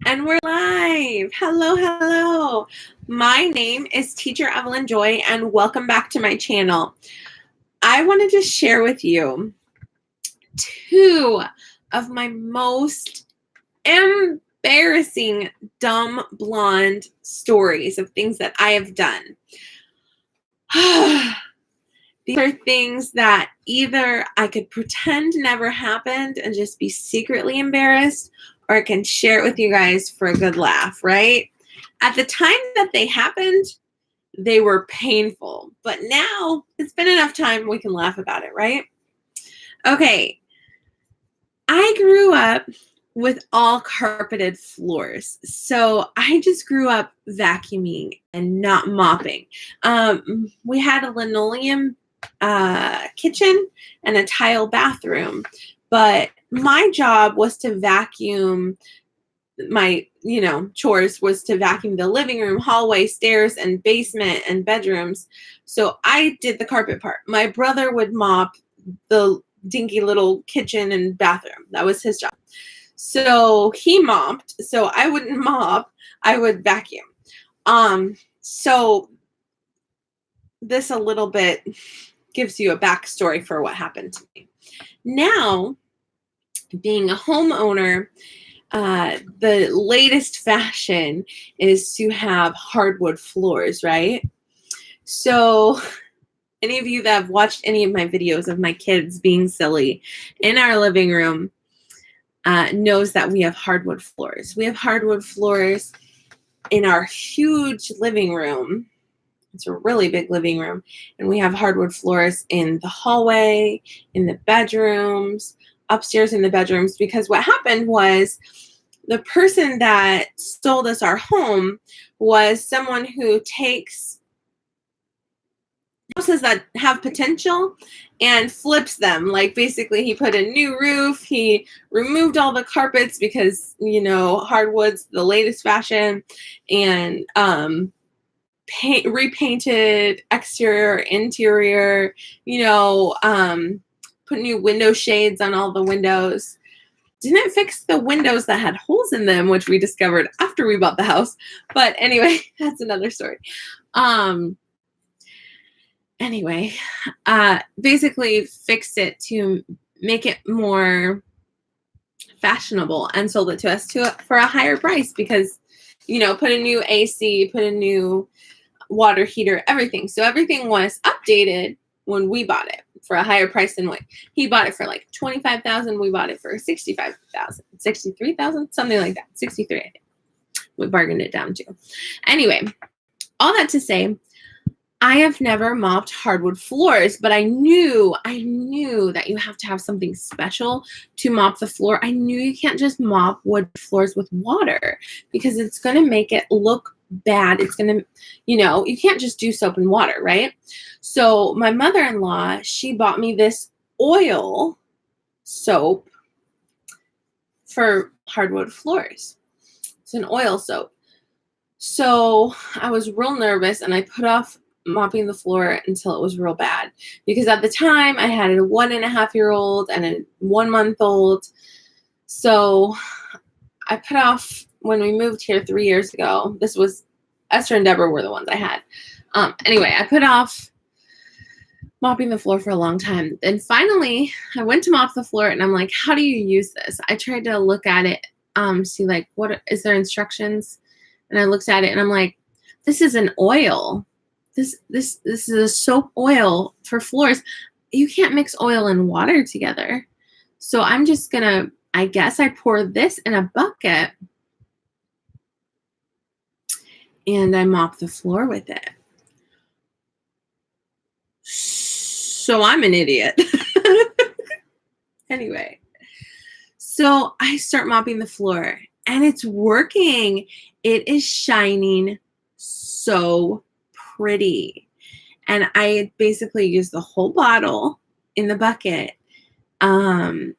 And we're live. Hello, hello. My name is Teacher Evelyn Joy, and welcome back to my channel. I wanted to share with you two of my most embarrassing dumb blonde stories of things that I have done. These are things that either I could pretend never happened and just be secretly embarrassed, or I can share it with you guys for a good laugh, right? At the time that they happened, they were painful, but now it's been enough time we can laugh about it, right? Okay, I grew up with all carpeted floors. So I just grew up vacuuming and not mopping. We had a linoleum kitchen and a tile bathroom, but my job was to vacuum. My chores was to vacuum the living room, hallway, stairs, and basement and bedrooms. So I did the carpet part. My brother would mop the dinky little kitchen and bathroom. That was his job. So he mopped, so I wouldn't mop, I would vacuum. So this a little bit gives you a backstory for what happened to me. Now, being a homeowner, the latest fashion is to have hardwood floors, right? So any of you that have watched any of my videos of my kids being silly in our living room knows that we have hardwood floors. We have hardwood floors in our huge living room. It's a really big living room. And we have hardwood floors in the hallway, in the bedrooms, upstairs in the bedrooms, because what happened was the person that sold us our home was someone who takes houses that have potential and flips them. Like basically he put a new roof, he removed all the carpets because hardwood's the latest fashion, and repainted exterior, interior, put new window shades on all the windows. Didn't fix the windows that had holes in them, which we discovered after we bought the house. But anyway, that's another story. Basically fixed it to make it more fashionable and sold it to us for a higher price because, put a new AC, put a new water heater, everything. So everything was updated when we bought it for a higher price than what he bought it for, like $25,000. We bought it for $65,000, $63,000, something like that. 63, I think. We bargained it down to. Anyway, all that to say, I have never mopped hardwood floors, but I knew that you have to have something special to mop the floor. I knew you can't just mop wood floors with water because it's going to make it look bad. It's going to, you can't just do soap and water, right? So my mother-in-law, she bought me this oil soap for hardwood floors. It's an oil soap. So I was real nervous and I put off mopping the floor until it was real bad because at the time I had a 1.5-year-old and a 1-month-old. So I put off when we moved here 3 years ago. This was Esther and Deborah were the ones I had. Anyway, I put off mopping the floor for a long time. And finally, I went to mop the floor and I'm like, how do you use this? I tried to look at it, see like, what is there instructions? And I looked at it and I'm like, this is an oil. This is a soap oil for floors. You can't mix oil and water together. So I'm just gonna, I guess I pour this in a bucket and I mop the floor with it. So I'm an idiot. Anyway, so I start mopping the floor and it's working. It is shining so pretty. And I basically used the whole bottle in the bucket. And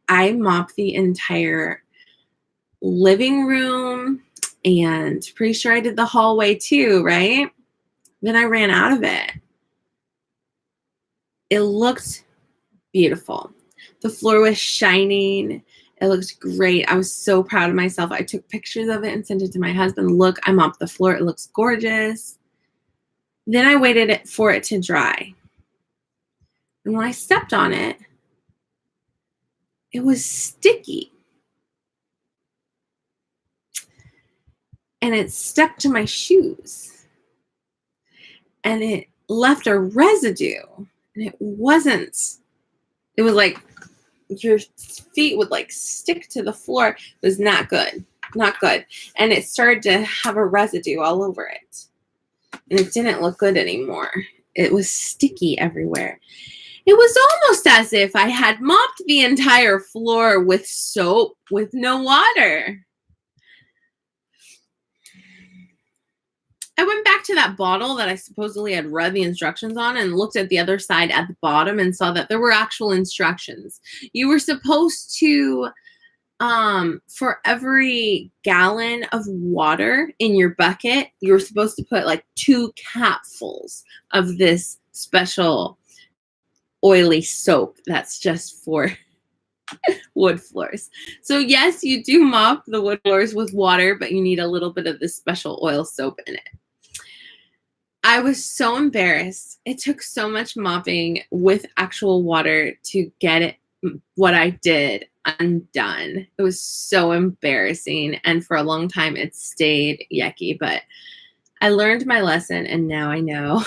I mopped the entire living room and pretty sure I did the hallway too, right? Then I ran out of it. It looked beautiful. The floor was shining. It looked great. I was so proud of myself. I took pictures of it and sent it to my husband. Look, I mopped the floor. It looks gorgeous. Then I waited for it to dry. And when I stepped on it, it was sticky. And it stuck to my shoes. And it left a residue. And it was like your feet would like stick to the floor. It was not good. Not good. And it started to have a residue all over it. And it didn't look good anymore. It was sticky everywhere. It was almost as if I had mopped the entire floor with soap with no water. I went back to that bottle that I supposedly had read the instructions on and looked at the other side at the bottom and saw that there were actual instructions. You were supposed to, for every gallon of water in your bucket, you were supposed to put like 2 capfuls of this special oily soap that's just for wood floors. So yes, you do mop the wood floors with water, but you need a little bit of this special oil soap in it. I was so embarrassed. It took so much mopping with actual water to get it, what I did, undone. It was so embarrassing. And for a long time, it stayed yucky. But I learned my lesson, and now I know.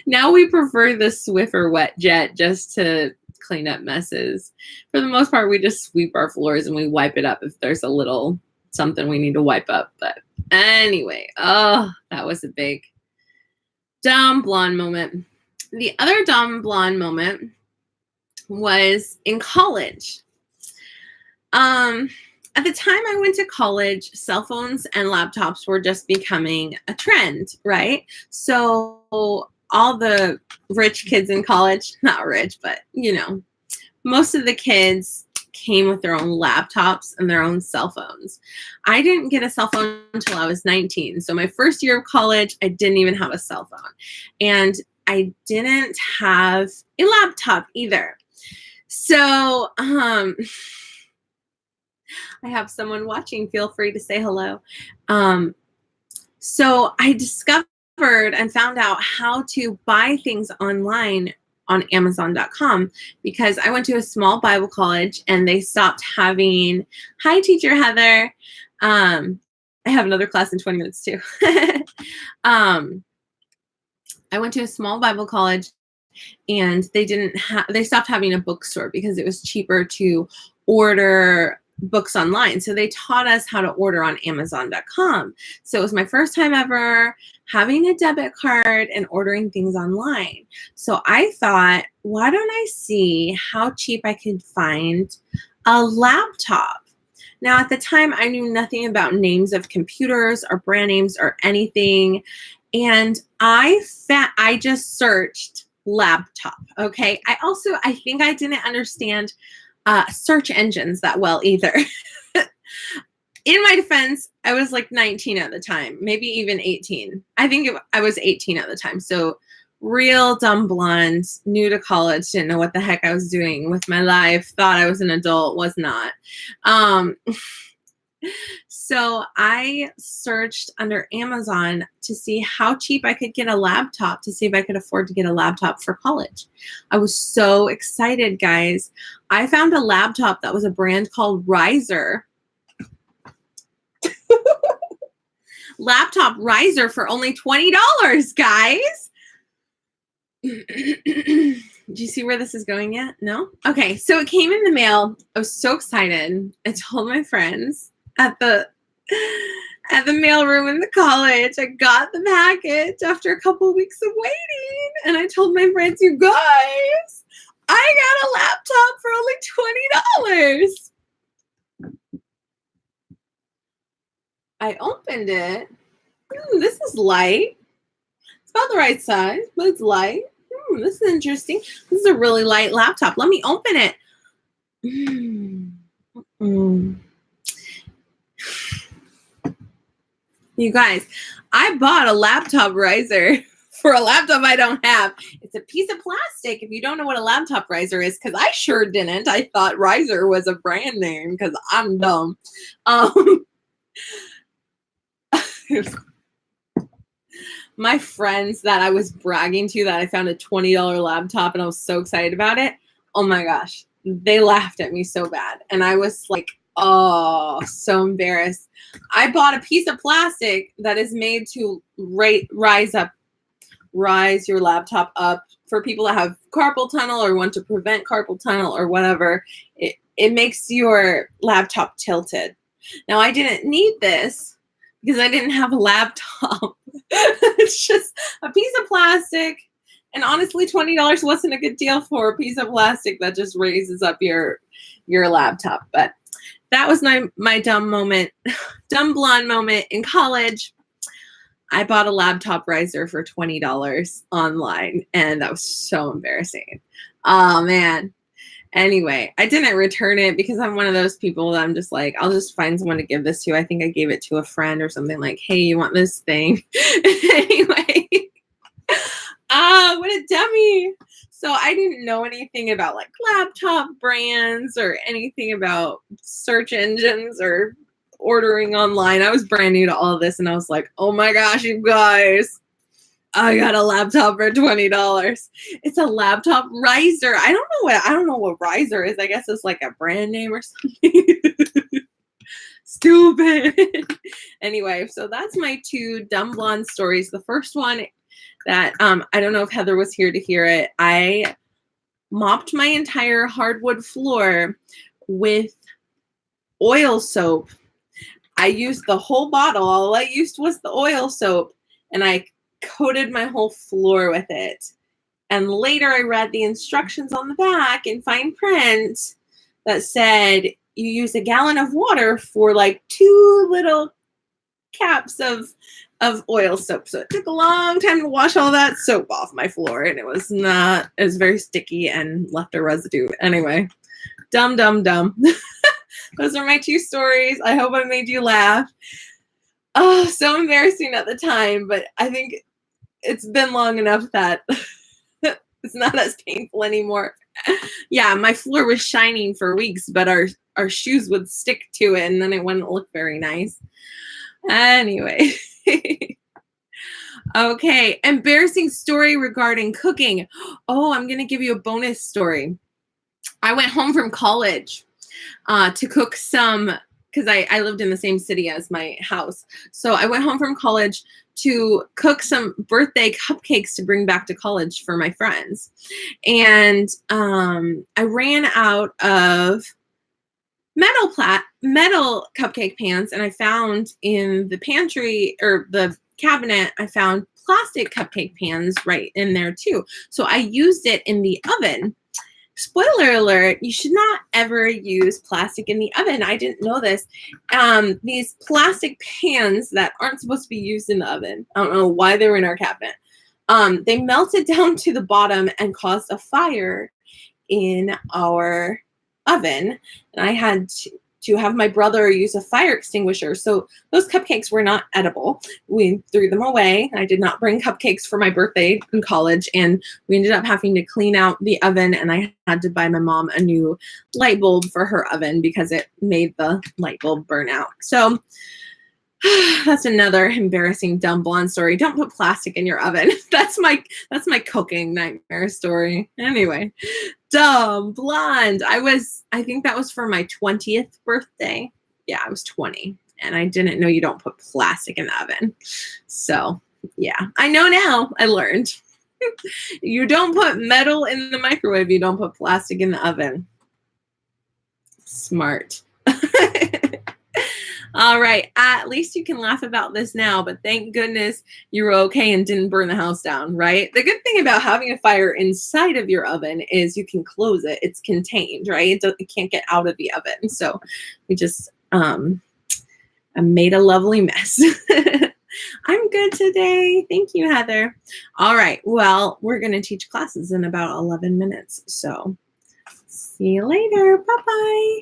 Now we prefer the Swiffer Wet Jet just to clean up messes. For the most part, we just sweep our floors and we wipe it up if there's a little something we need to wipe up. But anyway, oh, that was a big dumb blonde moment. The other dumb blonde moment was in college. At the time I went to college, cell phones and laptops were just becoming a trend, right? So all the rich kids in college, not rich, but you know, most of the kids came with their own laptops and their own cell phones. I didn't get a cell phone until I was 19. So my first year of college, I didn't even have a cell phone. And I didn't have a laptop either. So I have someone watching. Feel free to say hello. So I discovered and found out how to buy things online on Amazon.com because I went to a small Bible college and they stopped having, hi teacher Heather. I have another class in 20 minutes too. I went to a small Bible college and they stopped having a bookstore because it was cheaper to order books online. So they taught us how to order on Amazon.com. So it was my first time ever having a debit card and ordering things online. So I thought, why don't I see how cheap I could find a laptop? Now, at the time, I knew nothing about names of computers or brand names or anything. And I just searched laptop, okay? I think I didn't understand search engines that well either. In my defense, I was like 19 at the time, maybe even 18. I think I was 18 at the time. So real dumb blonde, new to college, didn't know what the heck I was doing with my life, thought I was an adult, was not. So I searched under Amazon to see how cheap I could get a laptop, to see if I could afford to get a laptop for college. I was so excited, guys. I found a laptop that was a brand called Riser. Laptop Riser for only $20, guys. Do you see where this is going yet? No? Okay, so it came in the mail. I was so excited. I told my friends at the mailroom in the college. I got the package after a couple weeks of waiting. And I told my friends, you guys, I got a laptop for only $20. I opened it. This is light. It's about the right size, but it's light. This is interesting. This is a really light laptop. Let me open it. You guys, I bought a laptop Riser for a laptop I don't have. It's a piece of plastic. If you don't know what a laptop riser is, because I sure didn't. I thought riser was a brand name because I'm dumb. My friends that I was bragging to that I found a $20 laptop and I was so excited about it. Oh my gosh. They laughed at me so bad. And I was like, oh, so embarrassed. I bought a piece of plastic that is made to rise your laptop up for people that have carpal tunnel or want to prevent carpal tunnel or whatever. It makes your laptop tilted. Now, I didn't need this because I didn't have a laptop. It's just a piece of plastic. And honestly, $20 wasn't a good deal for a piece of plastic that just raises up your laptop. But that was my dumb moment, dumb blonde moment in college. I bought a laptop riser for $20 online, and that was so embarrassing. Oh, man. Anyway, I didn't return it because I'm one of those people that I'm just like, I'll just find someone to give this to. I think I gave it to a friend or something like, hey, you want this thing? Anyway. What a dummy. So I didn't know anything about like laptop brands or anything about search engines or ordering online. I was brand new to all of this and I was like, oh my gosh, you guys, I got a laptop for $20. It's a laptop riser. I don't know what riser is. I guess it's like a brand name or something. Stupid. Anyway, so that's my two dumb blonde stories. The first one that I don't know if Heather was here to hear it. I mopped my entire hardwood floor with oil soap. I used the whole bottle. All I used was the oil soap, and I coated my whole floor with it. And later I read the instructions on the back in fine print that said you use a gallon of water for like 2 little caps of oil soap. So it took a long time to wash all that soap off my floor, and it was very sticky and left a residue. Anyway, dumb. Those are my 2 stories. I hope I made you laugh. Oh, so embarrassing at the time, but I think it's been long enough that it's not as painful anymore. Yeah, my floor was shining for weeks, but our shoes would stick to it, and then it wouldn't look very nice. Anyway. Okay, embarrassing story regarding cooking. Oh, I'm going to give you a bonus story. I went home from college to cook some, because I lived in the same city as my house. So I went home from college to cook some birthday cupcakes to bring back to college for my friends. And I ran out of metal cupcake pans, and I found in the pantry or the cabinet, I found plastic cupcake pans right in there too. So I used it in the oven. Spoiler alert, you should not ever use plastic in the oven. I didn't know this. These plastic pans that aren't supposed to be used in the oven, I don't know why they were in our cabinet. They melted down to the bottom and caused a fire in our oven. And I had to have my brother use a fire extinguisher. So those cupcakes were not edible. We threw them away. I did not bring cupcakes for my birthday in college, and we ended up having to clean out the oven, and I had to buy my mom a new light bulb for her oven because it made the light bulb burn out. So that's another embarrassing dumb blonde story. Don't put plastic in your oven. That's my cooking nightmare story. Anyway, dumb blonde. I think that was for my 20th birthday. Yeah, I was 20, and I didn't know you don't put plastic in the oven. So yeah, I know now. I learned. You don't put metal in the microwave. You don't put plastic in the oven. Smart. All right. At least you can laugh about this now, but thank goodness you were okay and didn't burn the house down, right? The good thing about having a fire inside of your oven is you can close it. It's contained, right? It can't get out of the oven. So we just I made a lovely mess. I'm good today. Thank you, Heather. All right. Well, we're going to teach classes in about 11 minutes. So see you later. Bye-bye.